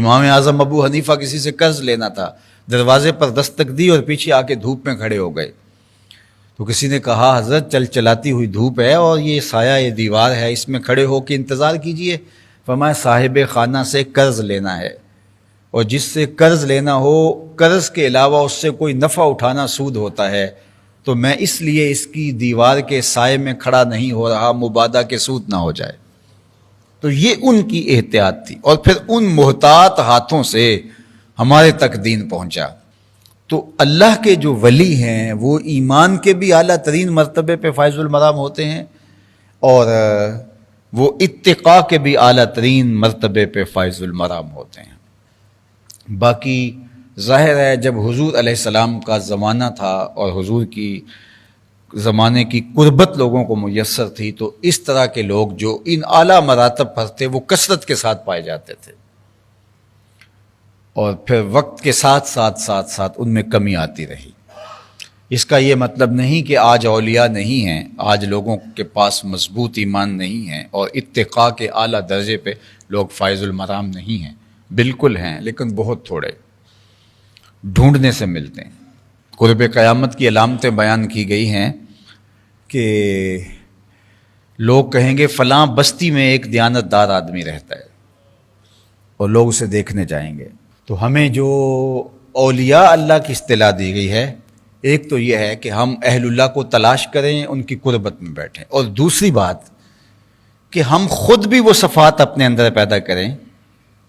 امام اعظم ابو حنیفہ کسی سے قرض لینا تھا، دروازے پر دستک دی اور پیچھے آ کے دھوپ میں کھڑے ہو گئے، تو کسی نے کہا حضرت چل چلاتی ہوئی دھوپ ہے اور یہ سایہ یہ دیوار ہے، اس میں کھڑے ہو کے انتظار کیجئے۔ فرمایا صاحب خانہ سے قرض لینا ہے، اور جس سے قرض لینا ہو قرض کے علاوہ اس سے کوئی نفع اٹھانا سود ہوتا ہے، تو میں اس لیے اس کی دیوار کے سائے میں کھڑا نہیں ہو رہا مبادا کے سود نہ ہو جائے۔ تو یہ ان کی احتیاط تھی، اور پھر ان محتاط ہاتھوں سے ہمارے تک دین پہنچا۔ تو اللہ کے جو ولی ہیں وہ ایمان کے بھی اعلیٰ ترین مرتبے پہ فائز المرام ہوتے ہیں، اور وہ اتقاء کے بھی اعلیٰ ترین مرتبے پہ فائز المرام ہوتے ہیں۔ باقی ظاہر ہے جب حضور علیہ السلام کا زمانہ تھا اور حضور کی زمانے کی قربت لوگوں کو میسر تھی، تو اس طرح کے لوگ جو ان اعلیٰ مراتب پر تھے وہ کثرت کے ساتھ پائے جاتے تھے، اور پھر وقت کے ساتھ ساتھ ان میں کمی آتی رہی۔ اس کا یہ مطلب نہیں کہ آج اولیاء نہیں ہیں، آج لوگوں کے پاس مضبوط ایمان نہیں ہے اور اتقاء کے اعلیٰ درجے پہ لوگ فائز المرام نہیں ہیں، بالکل ہیں، لیکن بہت تھوڑے، ڈھونڈنے سے ملتے ہیں۔ قرب قیامت کی علامتیں بیان کی گئی ہیں کہ لوگ کہیں گے فلاں بستی میں ایک دیانت دار آدمی رہتا ہے، اور لوگ اسے دیکھنے جائیں گے۔ تو ہمیں جو اولیاء اللہ کی اصطلاح دی گئی ہے، ایک تو یہ ہے کہ ہم اہل اللہ کو تلاش کریں، ان کی قربت میں بیٹھیں، اور دوسری بات کہ ہم خود بھی وہ صفات اپنے اندر پیدا کریں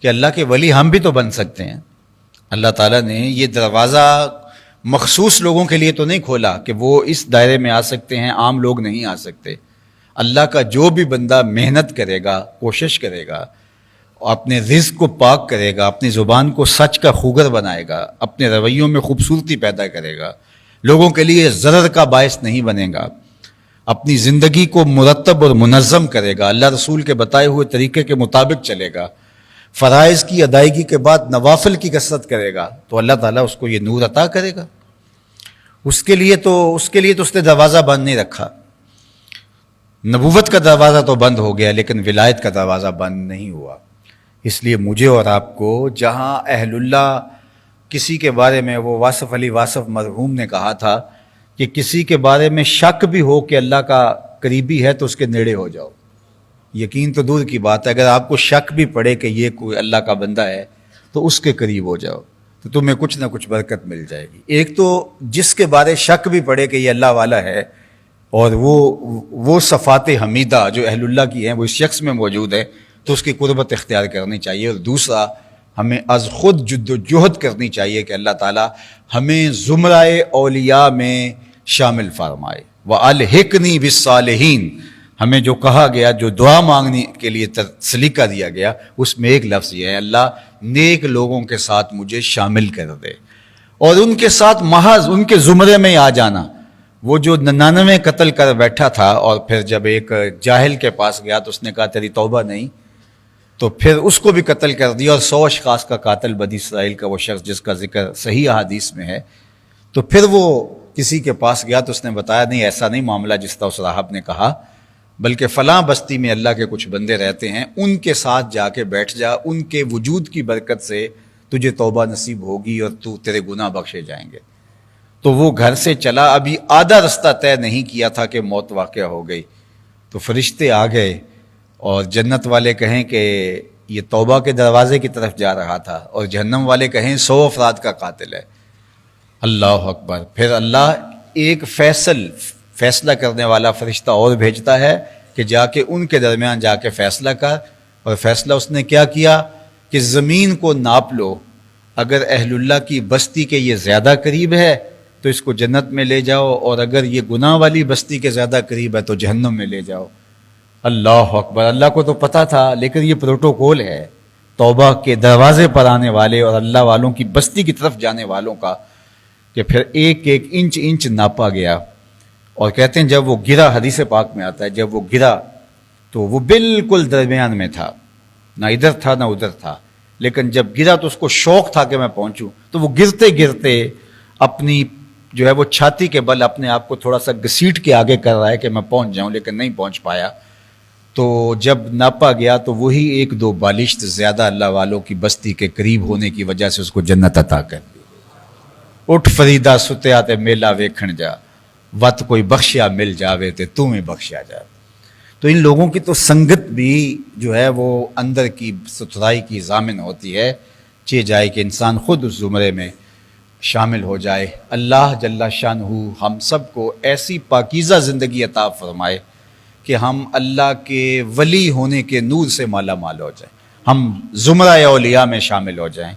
کہ اللہ کے ولی ہم بھی تو بن سکتے ہیں۔ اللہ تعالیٰ نے یہ دروازہ مخصوص لوگوں کے لیے تو نہیں کھولا کہ وہ اس دائرے میں آ سکتے ہیں، عام لوگ نہیں آ سکتے۔ اللہ کا جو بھی بندہ محنت کرے گا، کوشش کرے گا، اپنے رزق کو پاک کرے گا، اپنی زبان کو سچ کا خوگر بنائے گا، اپنے رویوں میں خوبصورتی پیدا کرے گا، لوگوں کے لیے ضرر کا باعث نہیں بنے گا، اپنی زندگی کو مرتب اور منظم کرے گا، اللہ رسول کے بتائے ہوئے طریقے کے مطابق چلے گا، فرائض کی ادائیگی کے بعد نوافل کی کثرت کرے گا، تو اللہ تعالیٰ اس کو یہ نور عطا کرے گا۔ اس کے لیے تو اس نے دروازہ بند نہیں رکھا۔ نبوت کا دروازہ تو بند ہو گیا، لیکن ولایت کا دروازہ بند نہیں ہوا۔ اس لیے مجھے اور آپ کو جہاں اہل اللہ کسی کے بارے میں، وہ واصف علی واصف مرحوم نے کہا تھا کہ کسی کے بارے میں شک بھی ہو کہ اللہ کا قریبی ہے تو اس کے نیڑے ہو جاؤ۔ یقین تو دور کی بات ہے، اگر آپ کو شک بھی پڑے کہ یہ کوئی اللہ کا بندہ ہے تو اس کے قریب ہو جاؤ، تو تمہیں کچھ نہ کچھ برکت مل جائے گی۔ ایک تو جس کے بارے شک بھی پڑے کہ یہ اللہ والا ہے، اور وہ صفات حمیدہ جو اہل اللہ کی ہیں وہ اس شخص میں موجود ہے، تو اس کی قربت اختیار کرنی چاہیے۔ اور دوسرا، ہمیں از خود جد و جہد کرنی چاہیے کہ اللہ تعالیٰ ہمیں زمرۂ اولیاء میں شامل فرمائے۔ وَأَلْحِقْنِي بِالصَّالِحِينَ، ہمیں جو کہا گیا، جو دعا مانگنے کے لیے سلیقہ دیا گیا، اس میں ایک لفظ یہ ہے، اللہ نیک لوگوں کے ساتھ مجھے شامل کر دے، اور ان کے ساتھ محض ان کے زمرے میں آ جانا۔ وہ جو 99 قتل کر بیٹھا تھا، اور پھر جب ایک جاہل کے پاس گیا تو اس نے کہا تیری توبہ نہیں، تو پھر اس کو بھی قتل کر دیا، اور 100 اشخاص کا قاتل بنی اسرائیل کا وہ شخص جس کا ذکر صحیح احادیث میں ہے۔ تو پھر وہ کسی کے پاس گیا تو اس نے بتایا نہیں، ایسا نہیں معاملہ جس طرح اس راہب نے کہا، بلکہ فلاں بستی میں اللہ کے کچھ بندے رہتے ہیں، ان کے ساتھ جا کے بیٹھ جا، ان کے وجود کی برکت سے تجھے توبہ نصیب ہوگی اور تیرے گناہ بخشے جائیں گے۔ تو وہ گھر سے چلا، ابھی آدھا رستہ طے نہیں کیا تھا کہ موت واقع ہو گئی، تو فرشتے آ گئے، اور جنت والے کہیں کہ یہ توبہ کے دروازے کی طرف جا رہا تھا، اور جہنم والے کہیں 100 افراد کا قاتل ہے۔ اللہ اکبر۔ پھر اللہ ایک فیصلہ کرنے والا فرشتہ اور بھیجتا ہے کہ جا کے ان کے درمیان جا کے فیصلہ کر، اور فیصلہ اس نے کیا کیا کہ زمین کو ناپ لو، اگر اہل اللہ کی بستی کے یہ زیادہ قریب ہے تو اس کو جنت میں لے جاؤ، اور اگر یہ گناہ والی بستی کے زیادہ قریب ہے تو جہنم میں لے جاؤ۔ اللہ اکبر۔ اللہ کو تو پتہ تھا، لیکن یہ پروٹوکول ہے توبہ کے دروازے پر آنے والے اور اللہ والوں کی بستی کی طرف جانے والوں کا، کہ پھر ایک ایک انچ ناپا گیا، اور کہتے ہیں جب وہ گرا، حدیث پاک میں آتا ہے جب وہ گرا تو وہ بالکل درمیان میں تھا، نہ ادھر تھا نہ ادھر تھا، لیکن جب گرا تو اس کو شوق تھا کہ میں پہنچوں، تو وہ گرتے گرتے اپنی جو ہے وہ چھاتی کے بل اپنے آپ کو تھوڑا سا گھسیٹ کے آگے کر رہا ہے کہ میں پہنچ جاؤں، لیکن نہیں پہنچ پایا۔ تو جب ناپا گیا تو وہی ایک دو بالشت زیادہ اللہ والوں کی بستی کے قریب ہونے کی وجہ سے اس کو جنت عطا کر دی۔ اٹھ فریدا ستیا تے میلہ ویکھن جا، وت کوئی بخشیا مل جاوے تے تمہیں بخشیا جا۔ تو ان لوگوں کی تو سنگت بھی جو ہے وہ اندر کی ستھرائی کی ضامن ہوتی ہے، چہ جائے کہ انسان خود اس زمرے میں شامل ہو جائے۔ اللہ جل شانہ ہم سب کو ایسی پاکیزہ زندگی عطا فرمائے کہ ہم اللہ کے ولی ہونے کے نور سے مالا مال ہو جائیں، ہم زمرہ اولیاء میں شامل ہو جائیں۔